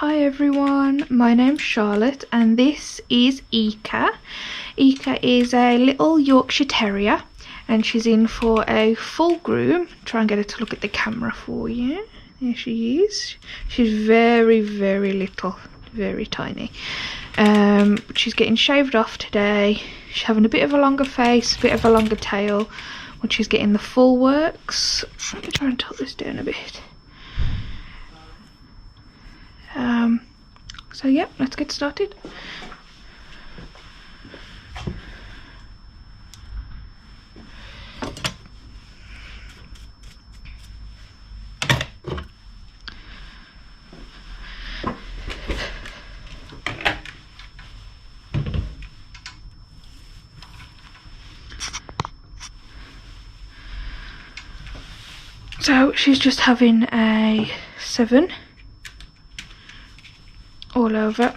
Hi everyone, my name's Charlotte and this is Ika. Ika is a little Yorkshire Terrier and she's in for a full groom. Try and get her to look at the camera for you. There she is. She's very, very little, very tiny. She's getting shaved off today. She's having a bit of a longer face, a bit of a longer tail when she's getting the full works. Let me try and tilt this down a bit. So yeah, let's get started. So she's just having a 7 all over.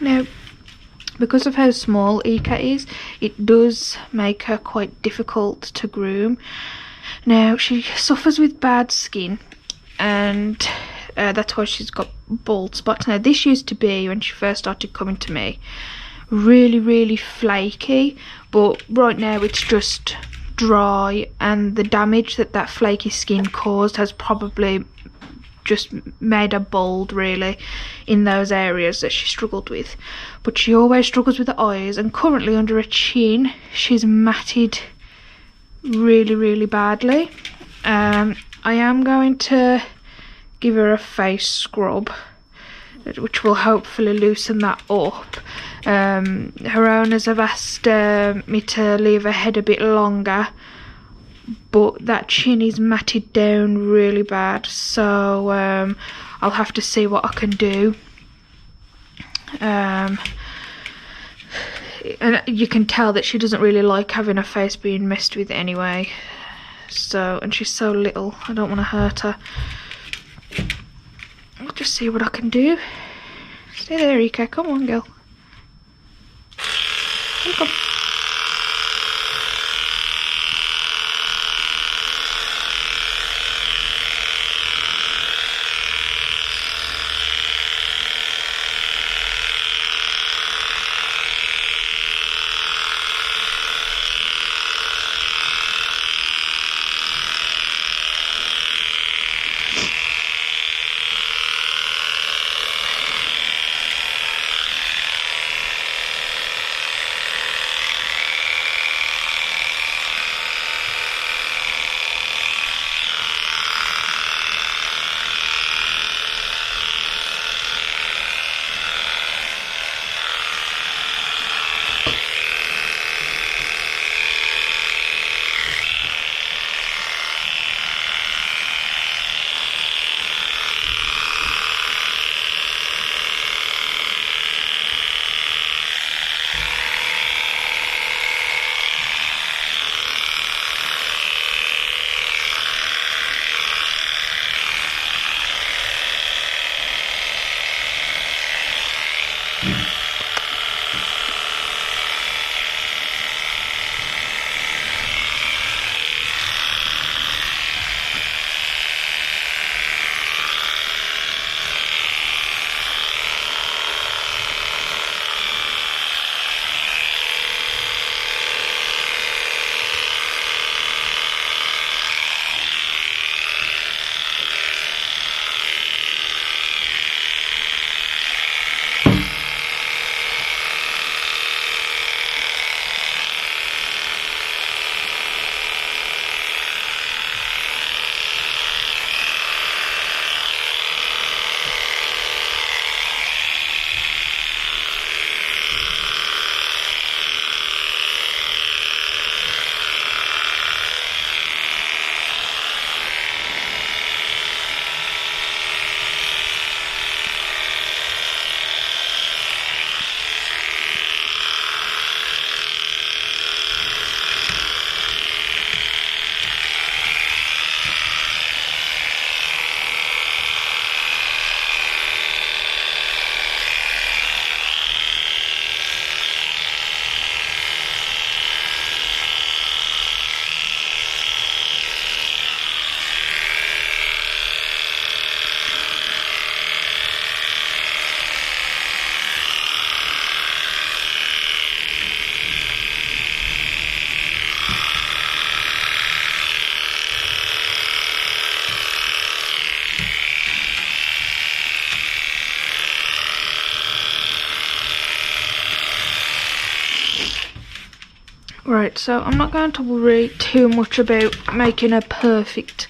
Now, because of how small Ika is, it does make her quite difficult to groom. Now, she suffers with bad skin, and that's why she's got bald spots. Now, this used to be, when she first started coming to me, really, really flaky, but right now it's just dry, and the damage that that flaky skin caused has probably just made her bald, really, in those areas that she struggled with. But she always struggles with the eyes, and currently under her chin she's matted really badly. I am going to give her a face scrub, which will hopefully loosen that up. Her owners have asked me to leave her head a bit longer, but that chin is matted down really bad, so I'll have to see what I can do. And you can tell that she doesn't really like having her face being messed with anyway. So, and she's so little, I don't want to hurt her. I'll just see what I can do. Stay there, Ika. Come on, girl. Come. Right, so I'm not going to worry too much about making her perfect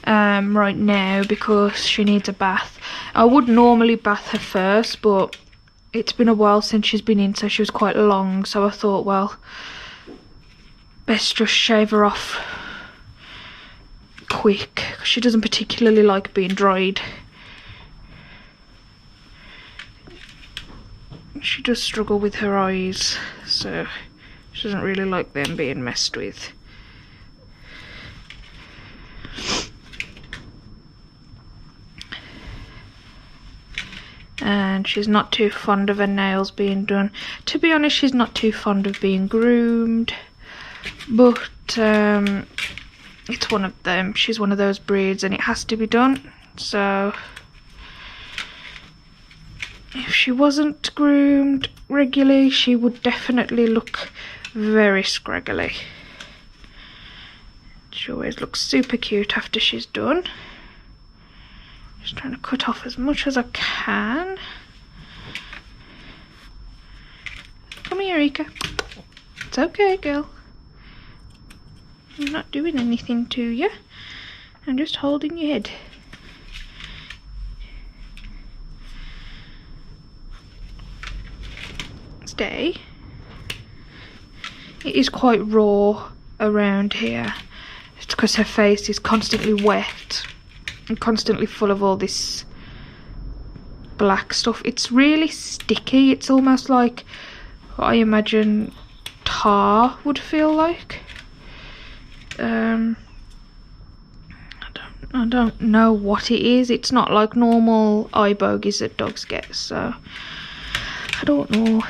right now, because she needs a bath. I would normally bath her first, but it's been a while since she's been in, so she was quite long, so I thought, well, best just shave her off quick, 'cause she doesn't particularly like being dried. She does struggle with her eyes, so she doesn't really like them being messed with. And she's not too fond of her nails being done. To be honest, she's not too fond of being groomed, but it's one of them. She's one of those breeds and it has to be done. So if she wasn't groomed regularly, she would definitely look very scraggly. She always looks super cute after she's done. Just trying to cut off as much as I can. Come here, Ika. It's okay, girl. I'm not doing anything to you. I'm just holding your head. Stay. It is quite raw around here. It's because her face is constantly wet and constantly full of all this black stuff. It's really sticky. It's almost like what I imagine tar would feel like. I don't know what it is. It's not like normal eye bogies that dogs get, so I don't know.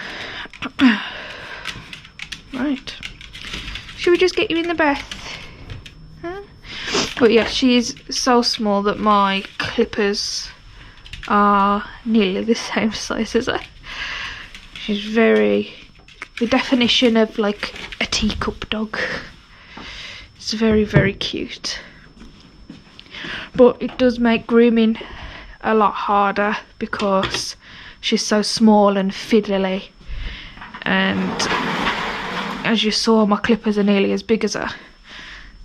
Right. Should we just get you in the bath? Huh? But yeah, she is so small that my clippers are nearly the same size as her. She's the definition of like a teacup dog. It's very, very cute. But it does make grooming a lot harder because she's so small and fiddly. And as you saw, my clippers are nearly as big as her.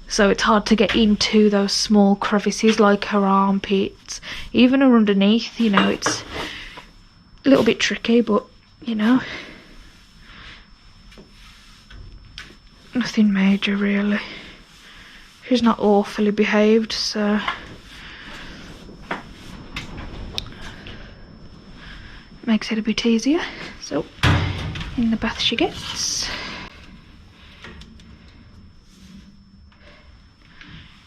So it's hard to get into those small crevices like her armpits. Even her underneath, you know, it's a little bit tricky, but, you know, nothing major really. She's not awfully behaved, so makes it a bit easier. So in the bath she gets.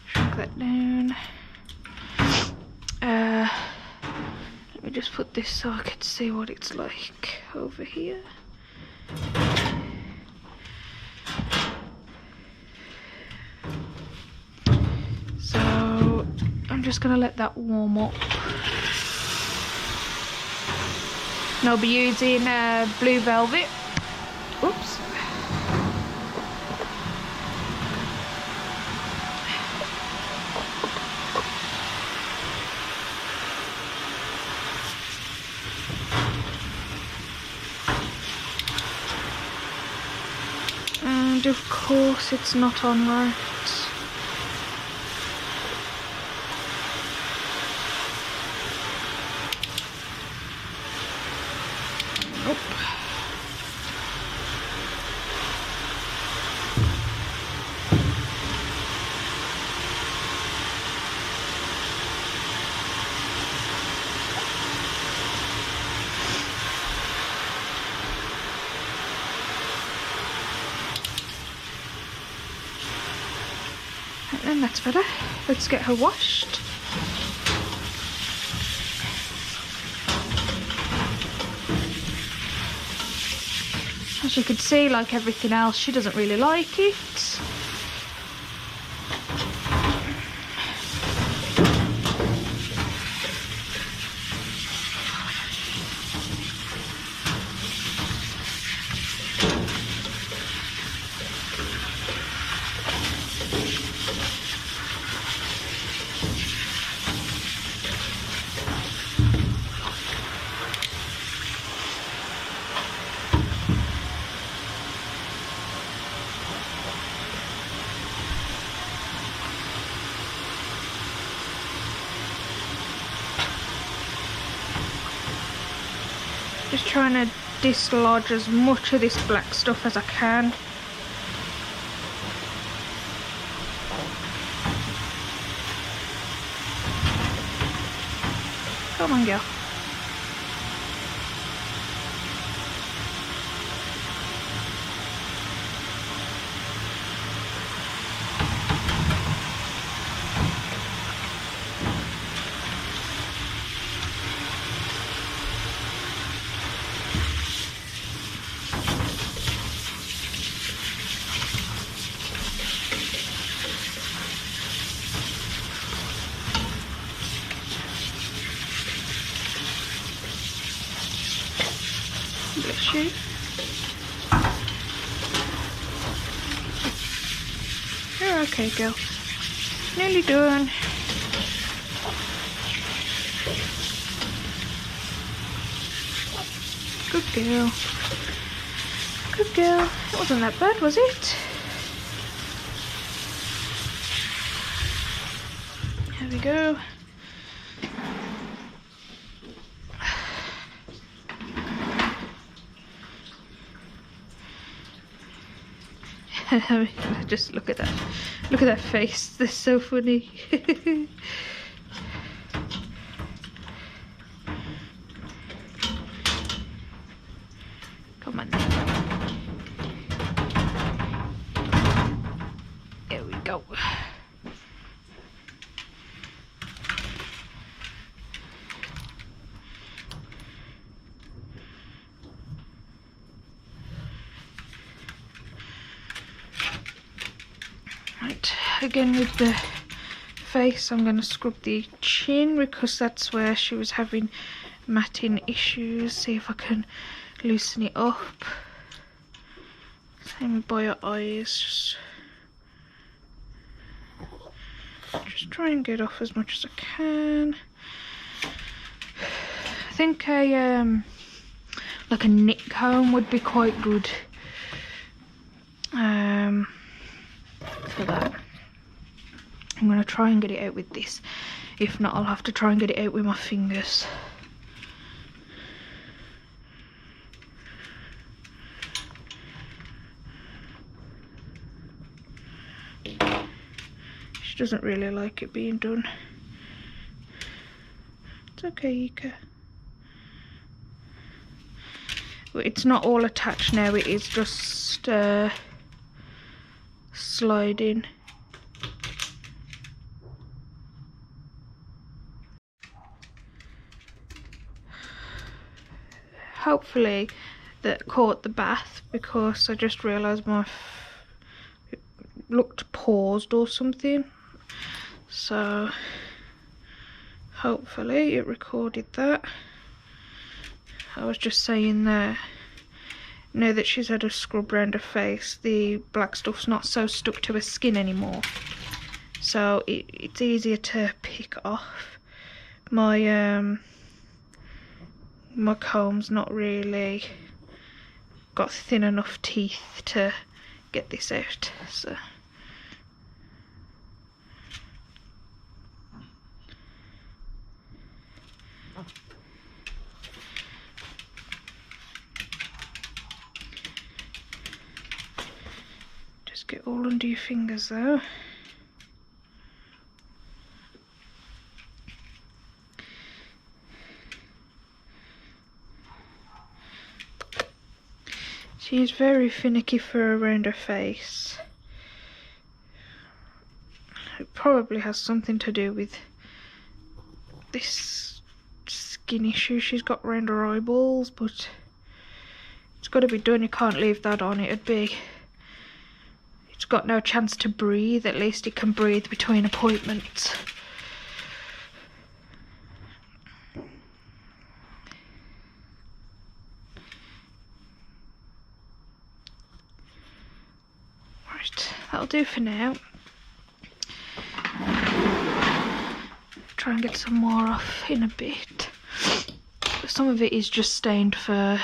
Shrink that down. Let me just put this so I can see what it's like over here. So I'm just gonna let that warm up. And I'll be using blue velvet. Oops. And of course it's not on right. Nope. And that's better. Let's get her washed. As you can see, like everything else, she doesn't really like it. Just trying to dislodge as much of this black stuff as I can. Come on, girl. Bless you. You're okay, girl. Nearly done. Good girl. Good girl. It wasn't that bad, was it? we go. Just look at that. Look at that face. They're so funny. Come on. There we go. Right, again with the face, I'm going to scrub the chin because that's where she was having matting issues. See if I can loosen it up. Same by your eyes. Just try and get off as much as I can. I think like a knit comb would be quite good for that. I'm going to try and get it out with this. If not, I'll have to try and get it out with my fingers. She doesn't really like it being done. It's okay, Ika. But it's not all attached now, it is just sliding. Hopefully that caught the bath, because I just realised it looked paused or something, so hopefully it recorded that. I was just saying there, now that she's had a scrub around her face, the black stuff's not so stuck to her skin anymore, so it's easier to pick off. My comb's not really got thin enough teeth to get this out, so just get all under your fingers though. She's very finicky for around her face. It probably has something to do with this skin issue she's got around her eyeballs, but it's got to be done. You can't leave that on. It's got no chance to breathe. At least it can breathe between appointments. That'll do for now. Try and get some more off in a bit. Some of it is just stained fur.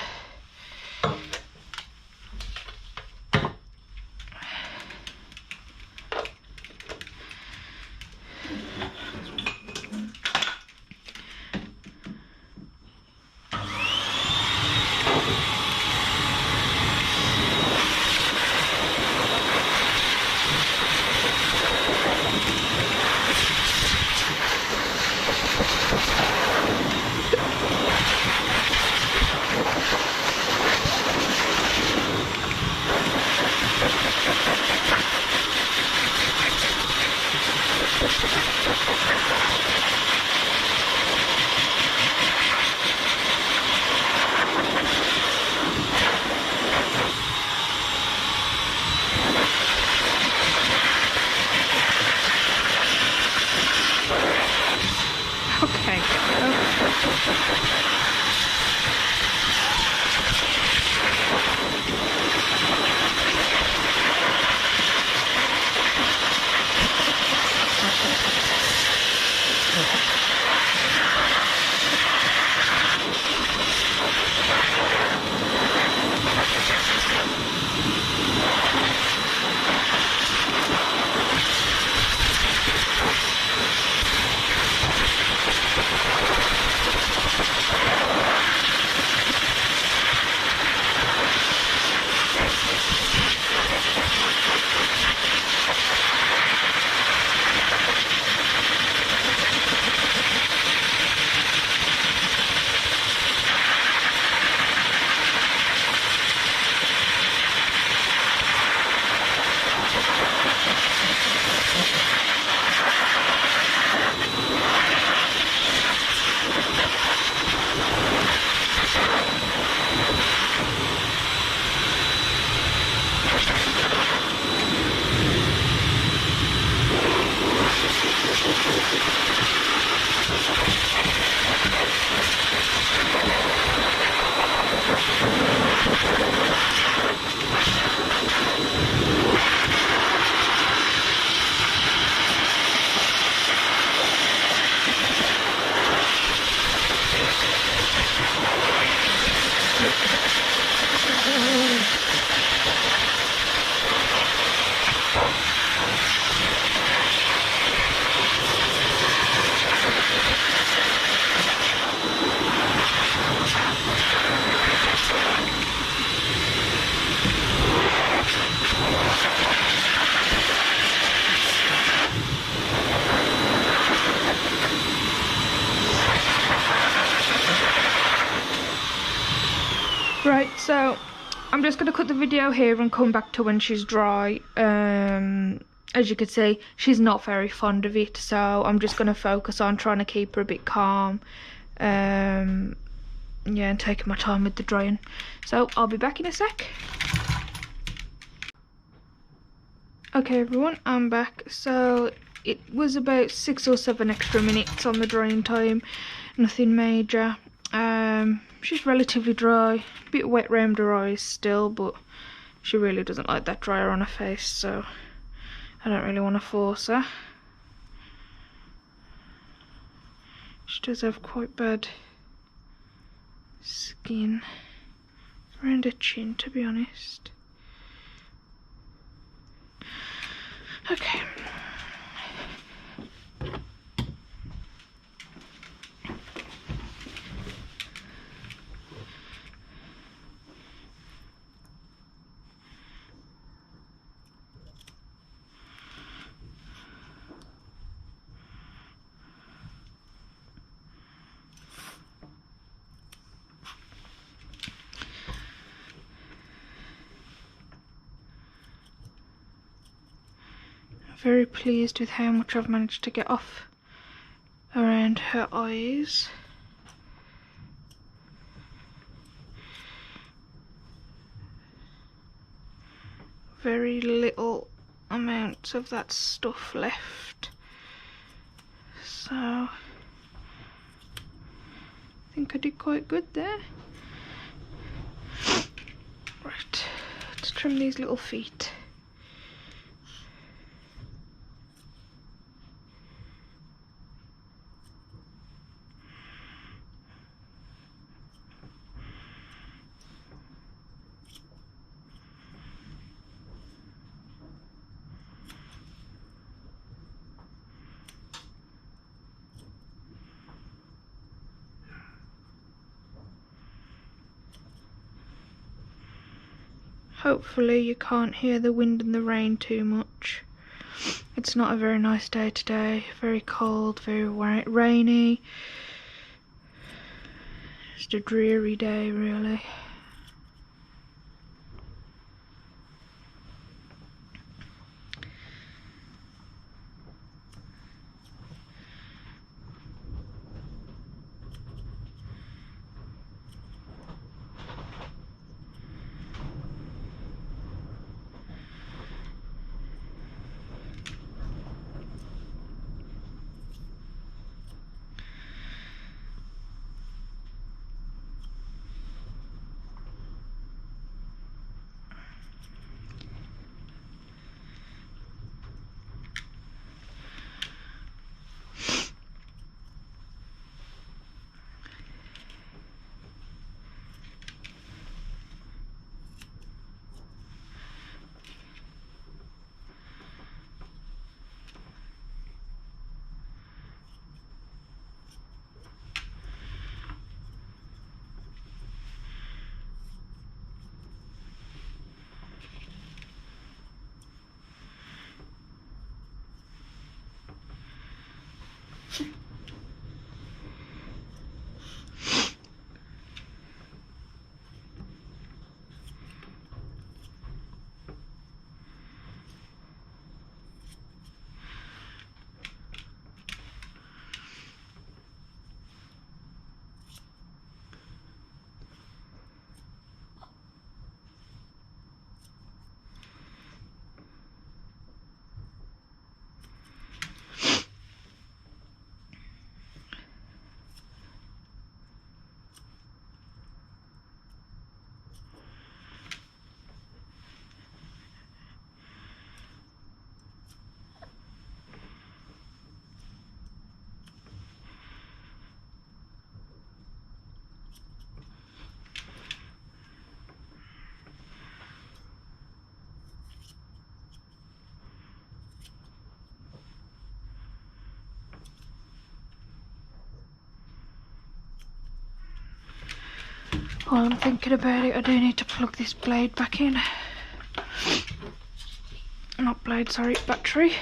I'm just going to cut the video here and come back to when she's dry. As you can see, she's not very fond of it, so I'm just going to focus on trying to keep her a bit calm. Yeah, and taking my time with the drying. So I'll be back in a sec. Okay everyone, I'm back. So it was about 6 or 7 extra minutes on the drying time, nothing major. She's relatively dry, a bit wet round her eyes still, but she really doesn't like that dryer on her face, so I don't really want to force her. She does have quite bad skin around her chin, to be honest. Okay. Very pleased with how much I've managed to get off around her eyes. Very little amounts of that stuff left, so I think I did quite good there. Right, let's trim these little feet. Hopefully you can't hear the wind and the rain too much. It's not a very nice day today, very cold, very rainy. Just a dreary day really. While I'm thinking about it, I do need to plug this blade back in. Not blade, sorry, battery.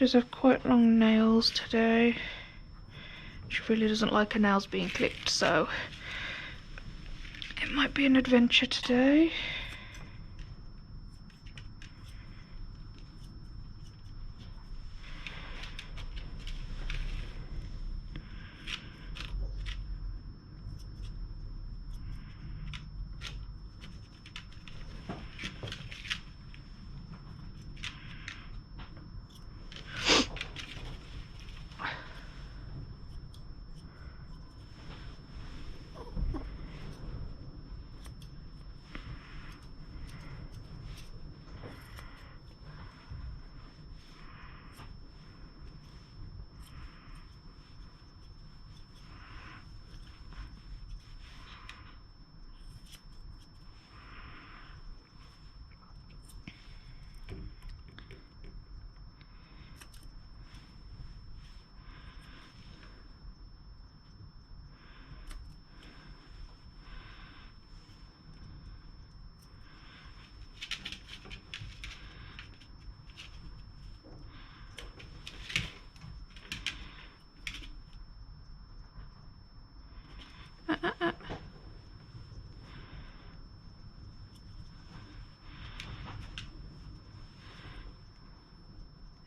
She's had quite long nails today. She really doesn't like her nails being clipped, so it might be an adventure today.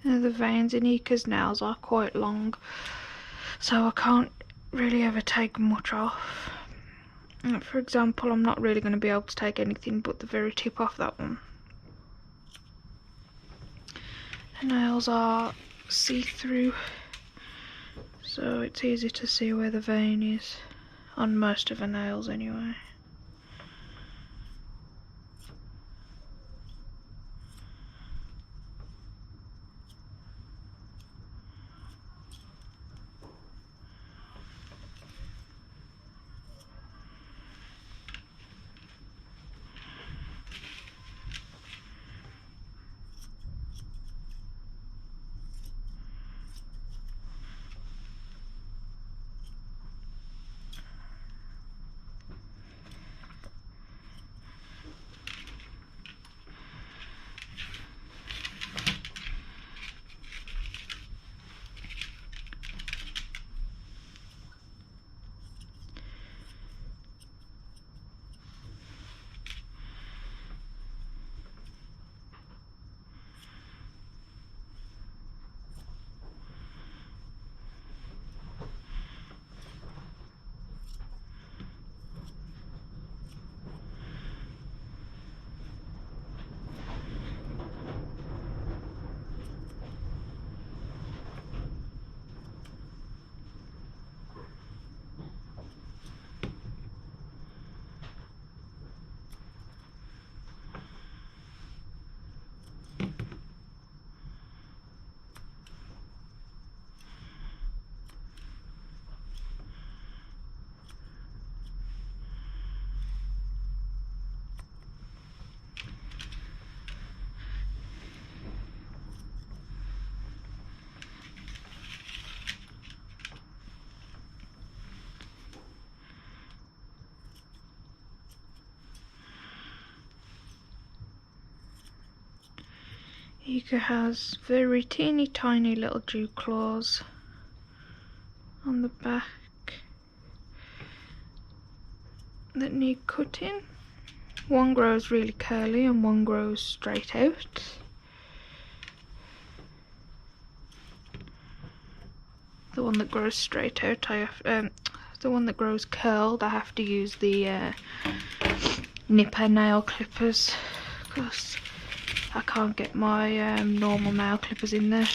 The veins in Ika's nails are quite long, so I can't really ever take much off. For example, I'm not really going to be able to take anything but the very tip off that one. The nails are see-through, so it's easy to see where the vein is, on most of her nails anyway. Ika has very teeny tiny little dew claws on the back that need cutting. One grows really curly and one grows straight out. The one that grows straight out, the one that grows curled, I have to use the nipper nail clippers because I can't get my normal nail clippers in there.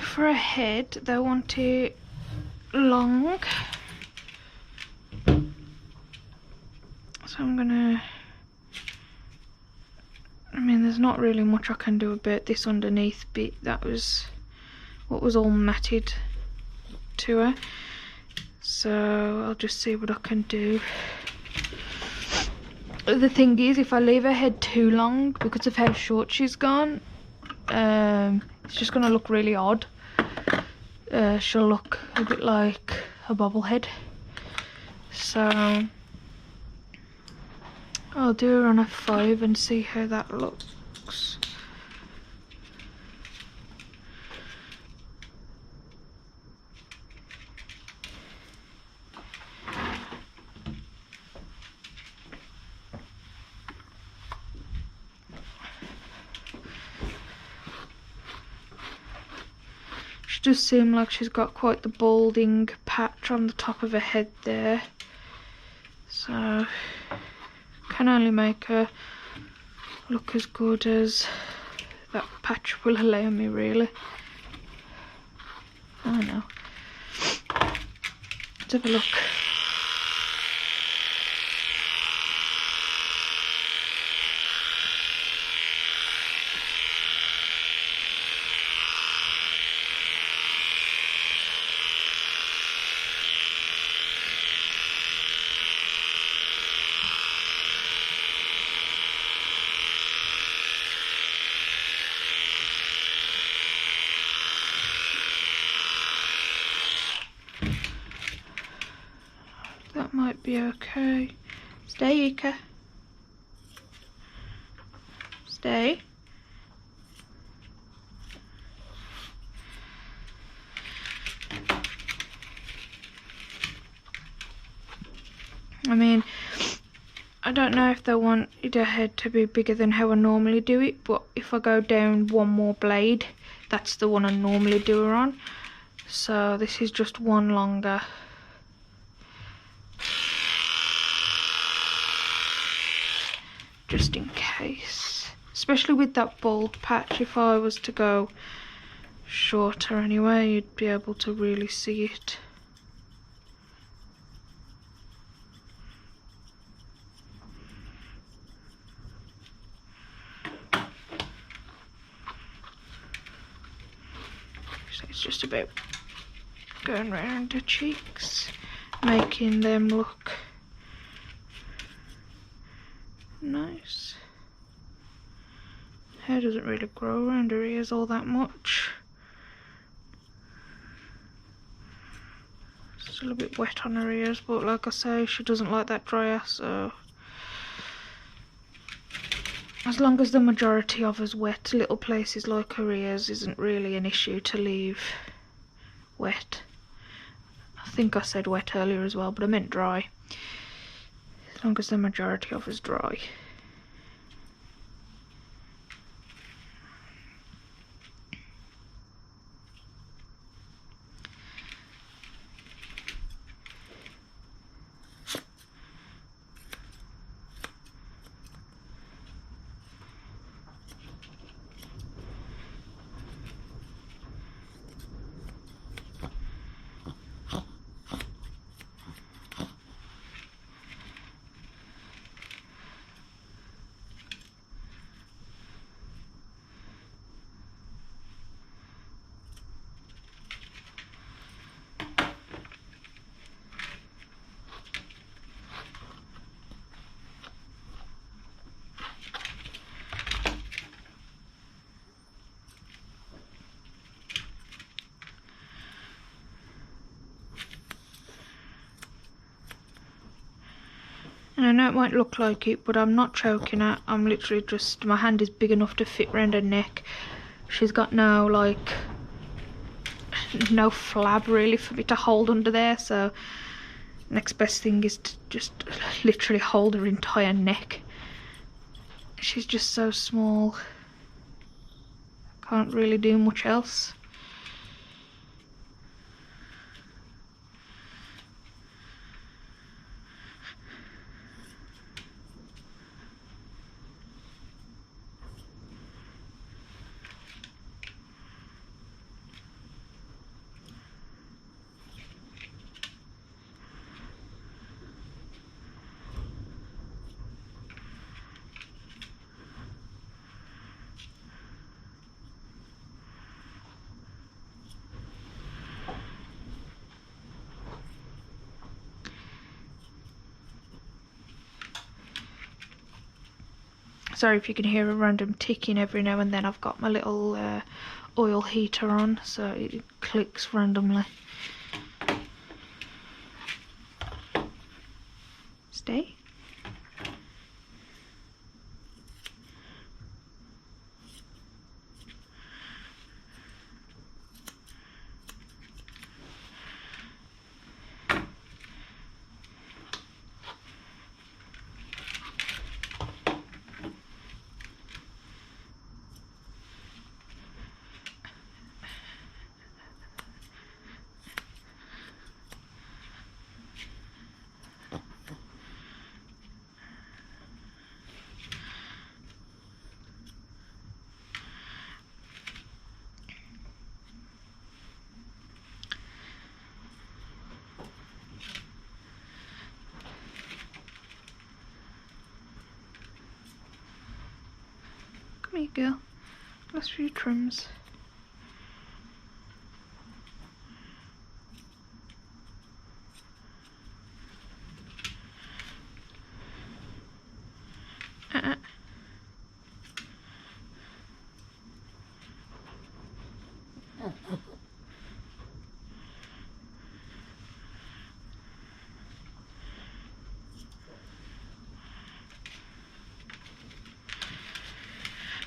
for a head, they want it long. So I'm gonna... I mean, there's not really much I can do about this underneath bit. That was what was all matted to her. So I'll just see what I can do. The thing is, if I leave her head too long, because of how short she's gone, it's just going to look really odd. She'll look a bit like a bobblehead. So I'll do her on a 5 and see how that looks. She does seem like she's got quite the balding patch on the top of her head there. So can only make her look as good as that patch will allow me, really. I don't know. Let's have a look. That might be okay. Stay, Ika. Stay. I mean, I don't know if they want the head to be bigger than how I normally do it, but if I go down one more blade, that's the one I normally do her on. So this is just one longer. Just in case. Especially with that bald patch, if I was to go shorter anyway, you'd be able to really see it. So it's just about going around the cheeks, making them look nice. Hair doesn't really grow around her ears all that much. Still a bit wet on her ears, but like I say, she doesn't like that dryer, so as long as the majority of us wet, little places like her ears isn't really an issue to leave wet. I think I said wet earlier as well, but I meant dry. As long as the majority of us dry. And I know it might look like it, but I'm not choking her. I'm literally just, my hand is big enough to fit around her neck. She's got no, like, no flab really for me to hold under there, so next best thing is to just literally hold her entire neck. She's just so small. Can't really do much else. Sorry if you can hear a random ticking every now and then. I've got my little oil heater on, so it clicks randomly. Stay. Come here, girl. Last few trims.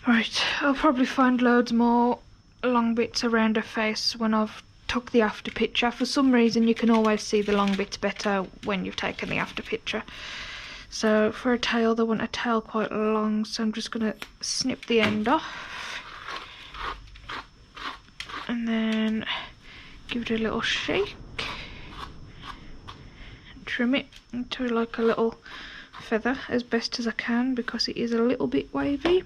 Right, I'll probably find loads more long bits around her face when I've took the after picture. For some reason you can always see the long bits better when you've taken the after picture. So for a tail, they want a tail quite long, so I'm just going to snip the end off. And then give it a little shake. Trim it into like a little feather as best as I can because it is a little bit wavy.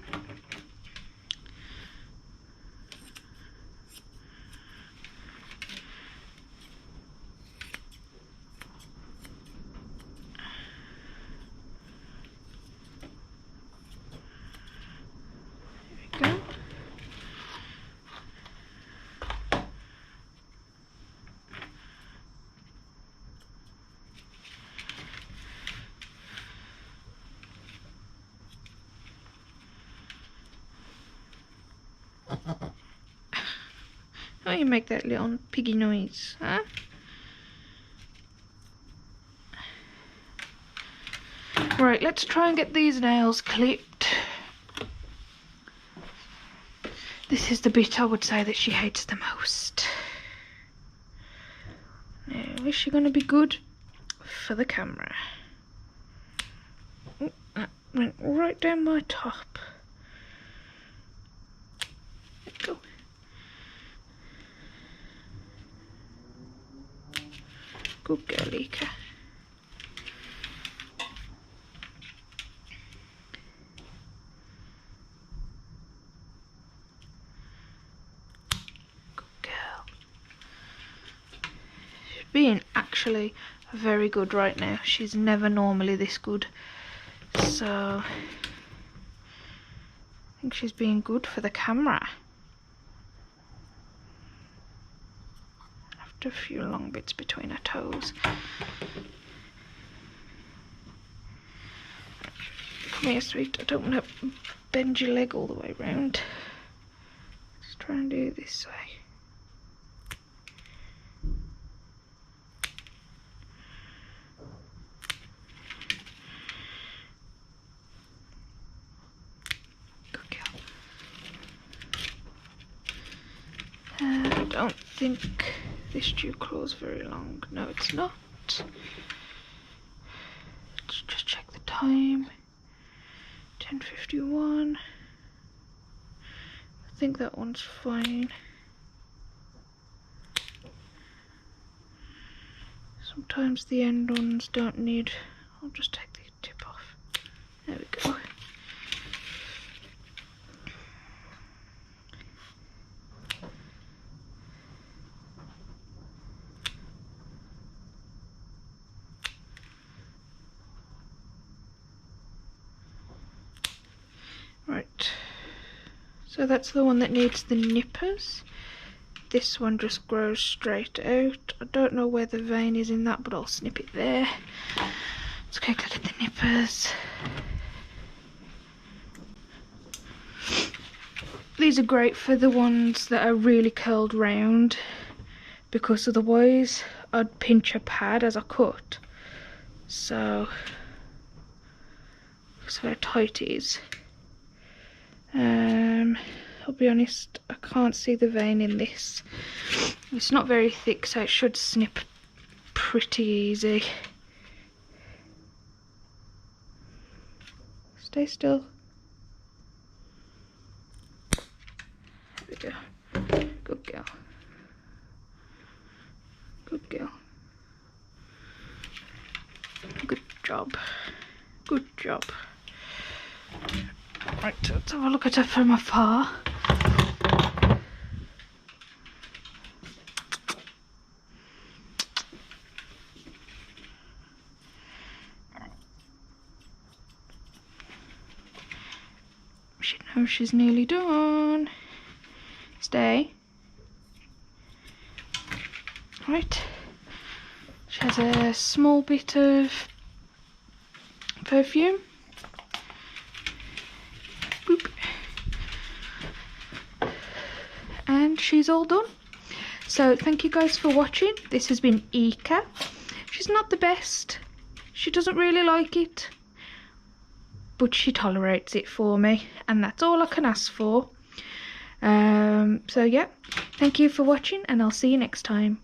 Why you make that little piggy noise, huh? Right, let's try and get these nails clipped. This is the bit I would say that she hates the most. Now, is she going to be good for the camera? Oh, that went right down my top. Go. Good girl, Ika. Good girl. She's being actually very good right now. She's never normally this good. So I think she's being good for the camera. After a few long bits between her toes. Come here, sweet. I don't want to bend your leg all the way round. Let's try and do it this way. I don't think this dew claw is very long. No, it's not. Let's just check the time. 10:51. I think that one's fine. Sometimes the end ones don't need. I'll just take the tip off. There we go. Right, so that's the one that needs the nippers. This one just grows straight out. I don't know where the vein is in that, but I'll snip it there. Let's take a look at the nippers. These are great for the ones that are really curled round, because otherwise I'd pinch a pad as I cut. So that's how tight it is. I'll be honest, I can't see the vein in this. It's not very thick, so it should snip pretty easy. Stay still. There we go. Good girl. Good girl. Good job. Good job. Right, let's have a look at her from afar. She knows she's nearly done. Stay. Right. She has a small bit of perfume. Boop. And she's all done. So thank you guys for watching. This has been Ika. She's not the best. She doesn't really like it, but she tolerates it for me, and that's all I can ask for. So yeah, thank you for watching, and I'll see you next time.